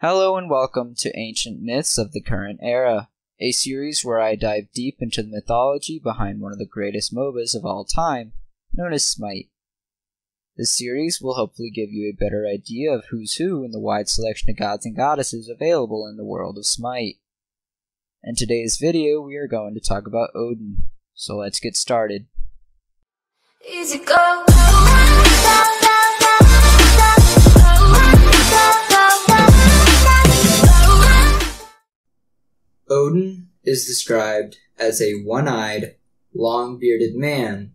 Hello and welcome to Ancient Myths of the Current Era, a series where I dive deep into the mythology behind one of the greatest MOBAs of all time, known as Smite. This series will hopefully give you a better idea of who's who in the wide selection of gods and goddesses available in the world of Smite. In today's video, we are going to talk about Odin, so let's get started. Easy go. Odin is described as a one-eyed, long-bearded man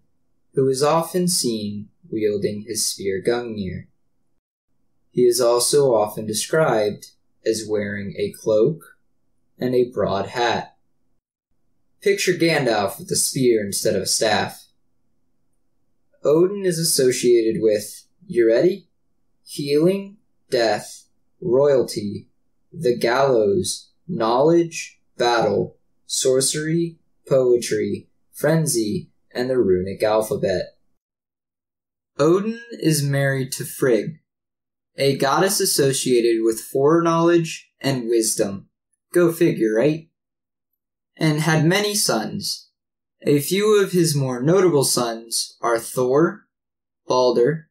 who is often seen wielding his spear Gungnir. He is also often described as wearing a cloak and a broad hat. Picture Gandalf with a spear instead of a staff. Odin is associated with, you ready? Healing, death, royalty, the gallows, knowledge, battle, sorcery, poetry, frenzy, and the runic alphabet. Odin is married to Frigg, a goddess associated with foreknowledge and wisdom. Go figure, right? And had many sons. A few of his more notable sons are Thor, Balder,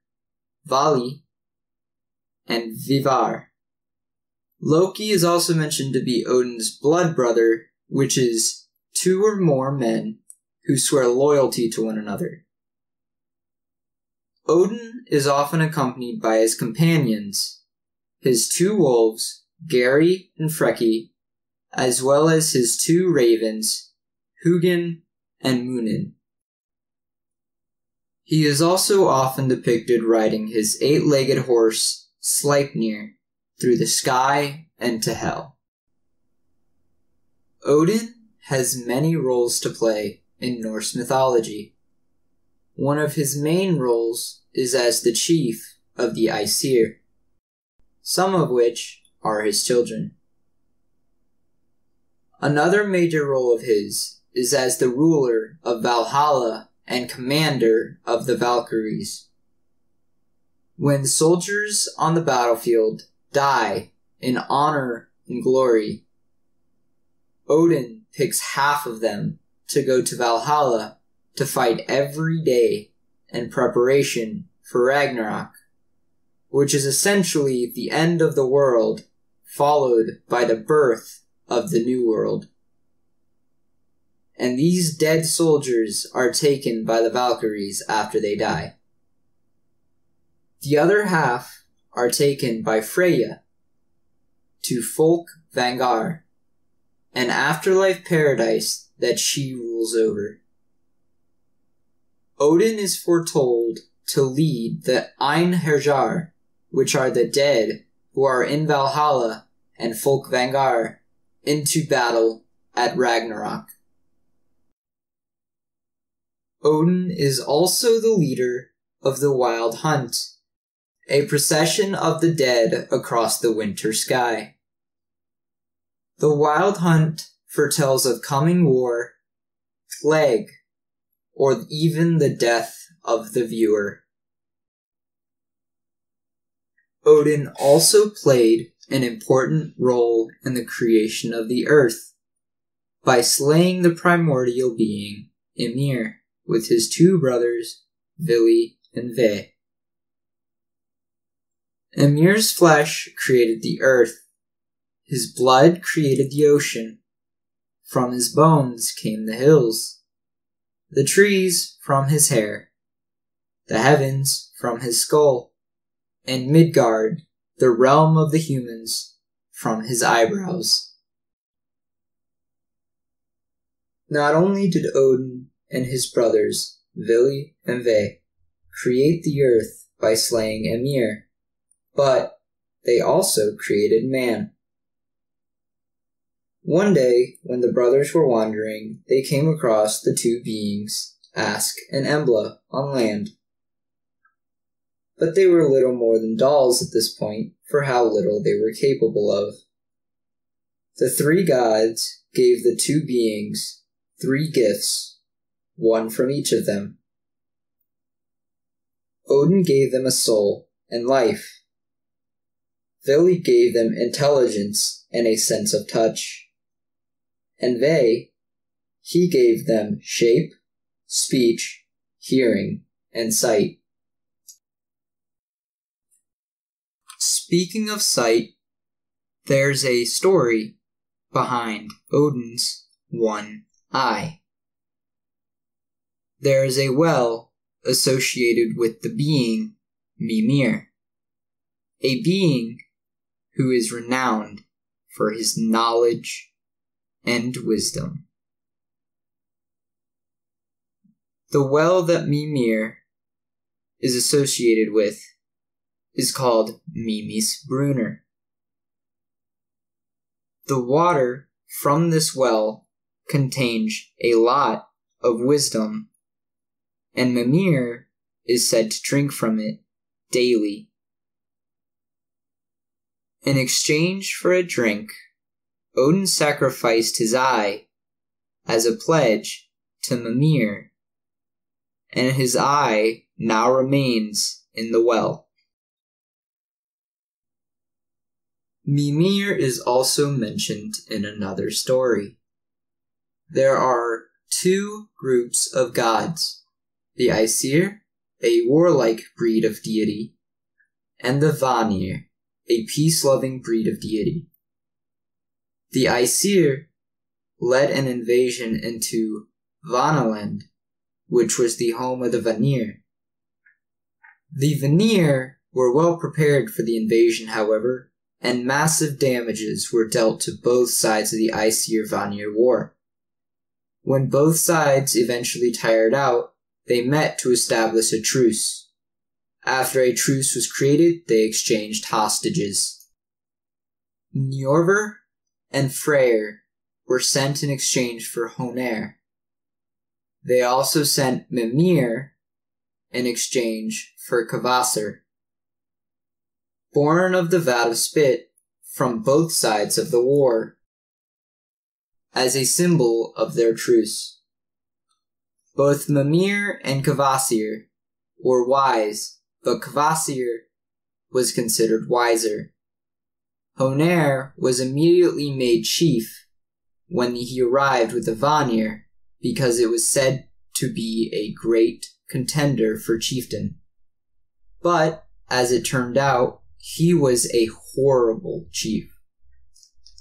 Vali, and Vivar. Loki is also mentioned to be Odin's blood brother, which is two or more men who swear loyalty to one another. Odin is often accompanied by his companions, his two wolves, Geri and Freki, as well as his two ravens, Hugin and Munin. He is also often depicted riding his eight-legged horse, Sleipnir, through the sky and to hell. Odin has many roles to play in Norse mythology. One of his main roles is as the chief of the Aesir, some of which are his children. Another major role of his is as the ruler of Valhalla and commander of the Valkyries. When soldiers on the battlefield die in honor and glory, Odin picks half of them to go to Valhalla to fight every day in preparation for Ragnarok, which is essentially the end of the world, followed by the birth of the new world. And these dead soldiers are taken by the Valkyries after they die. The other half are taken by Freyja to Folk Vangar, an afterlife paradise that she rules over. Odin is foretold to lead the Einherjar, which are the dead who are in Valhalla and Folk Vangar, into battle at Ragnarok. Odin is also the leader of the Wild Hunt, a procession of the dead across the winter sky. The Wild Hunt foretells of coming war, plague, or even the death of the viewer. Odin also played an important role in the creation of the earth by slaying the primordial being Ymir with his two brothers, Vili and Ve. Ymir's flesh created the earth. His blood created the ocean. From his bones came the hills. The trees from his hair. The heavens from his skull. And Midgard, the realm of the humans, from his eyebrows. Not only did Odin and his brothers, Vili and Ve, create the earth by slaying Ymir, but they also created man. One day, when the brothers were wandering, they came across the two beings, Ask and Embla, on land. But they were little more than dolls at this point for how little they were capable of. The three gods gave the two beings 3 gifts, one from each of them. Odin gave them a soul and life. Vili gave them intelligence and a sense of touch. And he gave them shape, speech, hearing, and sight. Speaking of sight, there's a story behind Odin's one eye. There is a well associated with the being Mimir, a being who is renowned for his knowledge and wisdom. The well that Mimir is associated with is called Mimis Brunner. The water from this well contains a lot of wisdom, and Mimir is said to drink from it daily. In exchange for a drink, Odin sacrificed his eye as a pledge to Mimir, and his eye now remains in the well. Mimir is also mentioned in another story. There are two groups of gods, the Aesir, a warlike breed of deity, and the Vanir, a peace-loving breed of deity. The Aesir led an invasion into Vanaland, which was the home of the Vanir. The Vanir were well prepared for the invasion, however, and massive damages were dealt to both sides of the Aesir-Vanir war. When both sides eventually tired out, they met to establish a truce. After a truce was created, they exchanged hostages. Njorvir and Freyr were sent in exchange for Honir. They also sent Mimir in exchange for Kvasir. Born of the vat of spit from both sides of the war, as a symbol of their truce. Both Mimir and Kvasir were wise, but Kvasir was considered wiser. Honir was immediately made chief when he arrived with the Vanir, because it was said to be a great contender for chieftain. But, as it turned out, he was a horrible chief.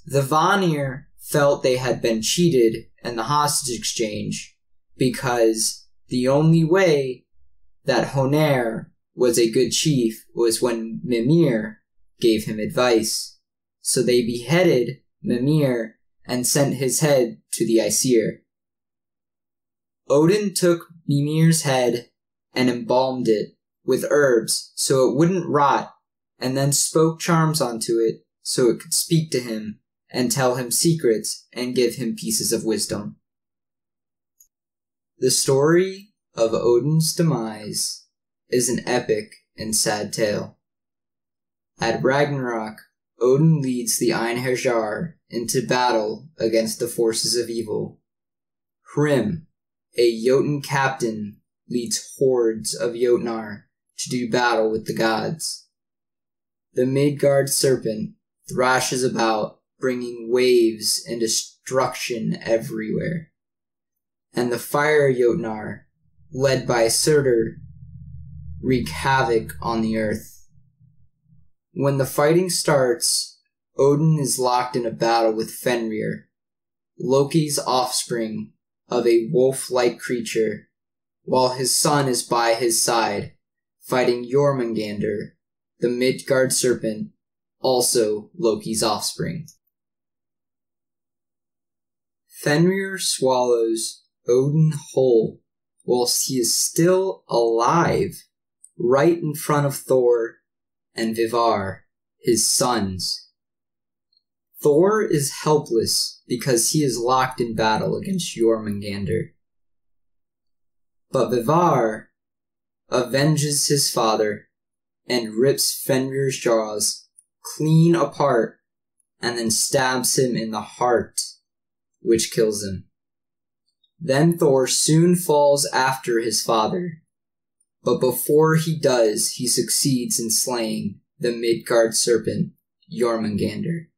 The Vanir felt they had been cheated in the hostage exchange because the only way that Honir was a good chief was when Mimir gave him advice. So they beheaded Mimir and sent his head to the Aesir. Odin took Mimir's head and embalmed it with herbs so it wouldn't rot, and then spoke charms onto it so it could speak to him and tell him secrets and give him pieces of wisdom. The story of Odin's demise is an epic and sad tale. At Ragnarok, Odin leads the Einherjar into battle against the forces of evil. Hrym, a Jotun captain, leads hordes of Jotnar to do battle with the gods. The Midgard serpent thrashes about, bringing waves and destruction everywhere. And the fire Jotnar, led by Surtur, wreak havoc on the earth. When the fighting starts, Odin is locked in a battle with Fenrir, Loki's offspring of a wolf-like creature, while his son is by his side, fighting Jormungandr, the Midgard serpent, also Loki's offspring. Fenrir swallows Odin whole whilst he is still alive, right in front of Thor and Vivar, his sons. Thor is helpless because he is locked in battle against Jormungandr. But Vivar avenges his father and rips Fenrir's jaws clean apart and then stabs him in the heart, which kills him. Then Thor soon falls after his father, but before he does, he succeeds in slaying the Midgard serpent Jormungandr.